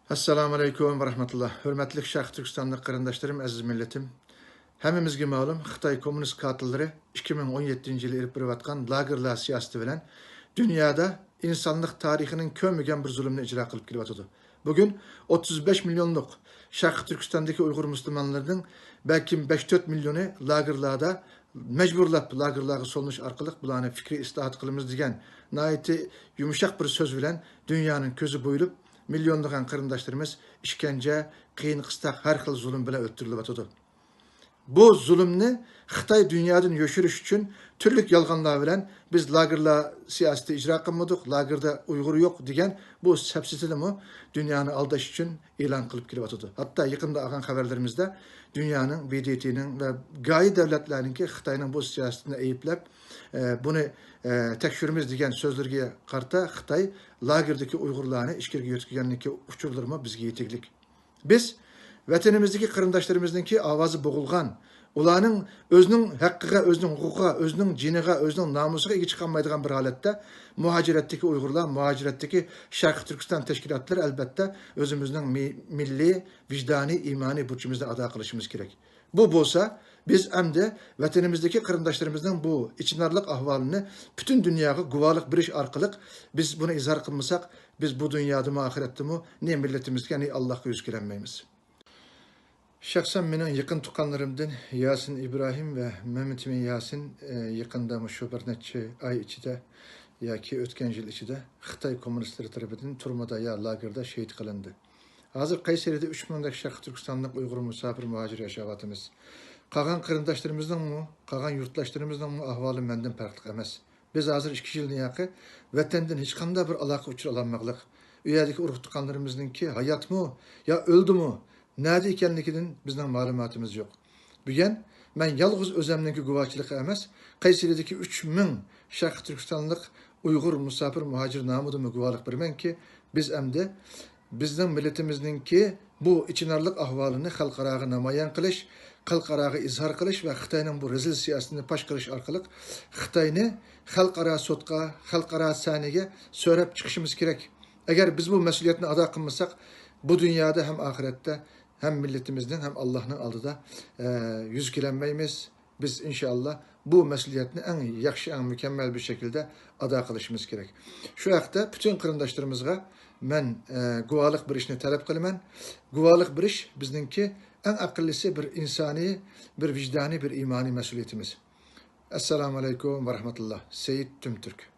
Assalamu alaikum ve rahmatullah. Hürmetli Şarkı Türkistan'daki kırındaşlarım, aziz milletim. Hemimizge malum, Xitay Komünist katilleri 2017 yılı ilip birivatkan lagerlar siyaseti bilen dünyada insanlık tarihinin kömügen bir zulümünü icra kılıp kilivatıdı. Bugün 35 milyonluk Şarkı Türkistan'daki Uygur Müslümanlarının belki 5-4 milyonu lagerlarda mecburlap lagerlara solunuş arkalık bulanı fikri islahat kılımız diyen naiti yumuşak bir söz bilen dünyanın közü buyulup milyonlagan kırındaşlarımız işkence, kıyın kıstak her xil zulüm bile öttürülüp atıdı. Bu zulümni Xitay dünyadan yoşuruş için türlük yalganlar bilen biz lagerla siyaseti icra kılmadık, lagerda Uygur yok diyen bu sepsitini dünyanı aldaş için ilan kılıp kilip atıdı. Hatta yakında ağan haberlerimizde dünyanın, BDT'nin ve gayi devletlerinin ki Xitay'ın bu siyasetini eyiplep bunu tekşürümüz diyen sözlerine karta Xitay lagerdeki Uygurlarını işkirge yötkigenlik uçurlarıma bizge yeteklik. Biz vatanimizdeki kırındaşlarımızdaki avazı boğulgan, ulanın özünün hakkıga, özünün hukuka, özünün ciniga, özünün namusuga egi çıkanmaydıgan bir halette muhaciretteki Uygurlar, muhaciretteki Şarkı Türkistan teşkilatları elbette özümüzün milli, vicdani, imani burcumuzda ada kılışımız gerek. Bu bolsa biz hem de vatanimizdeki kırındaşlarımızdan bu içinarlık ahvalini bütün dünyaya guvalık bir iş arkalık biz bunu izhar kılmasak biz bu dünyada mı ahirette mi ne milletimizge ne Allah'a yüzgelenmeyimiz. Şahsen benim yakın tukanlarımdan Yasin İbrahim ve Mehmet Emin Yasin yakında şu bir neçe ay içinde ya ki ötken yıl içinde Xitay komünistleri tarafından Turmada ya lagerda şehit kılındı. Hazır Kayseri'de 3 milyondaki Şarkı Türkistanlık Uygur misafir muhacir yaşavatımız. Kalan kırındaşlarımızdan mı, kalan yurttaşlarımızdan mı ahvalı menden farklı emez. Biz hazır 2 yılın yakı vatenden hiç kanda bir alaka uçur alanmaklık. Üyedeki uruk tukanlarımızın ki hayat mı ya öldü mü? Nerede ekenliginden bizden malumatımız yok. Bugün ben yalğız özemdeki guvaçılık emez, Kayseri'deki 3000 Şarkı Türkistanlık Uygur misafir muhacir namıdımı guvalık birmen ki biz emde bizden milletimizin ki bu içinarlık ahvalını halkarağı namayan kılış, halkarağı izhar kılış ve Xitay'ın bu rezil siyasetini paş kılış arkalık Xitay'ını halkara sotka, halkara sahneye söylep çıkışımız gerek. Eğer biz bu mesuliyetini ada kılmasak bu dünyada hem ahirette hem milletimizden hem Allah'ın aldıda yüzgelenmeyimiz. Biz inşallah bu mesuliyetini en yakşı, en mükemmel bir şekilde ada kılışımız gerek. Şu yakta bütün kırındaşlarımızga ben guvalık bir işini talep kılman. Guvalık bir iş bizninki en akıllısı bir insani, bir vicdani, bir imani mesuliyetimiz. Esselamu Aleyküm ve Rahmetullah. Seyyid Tümtürk.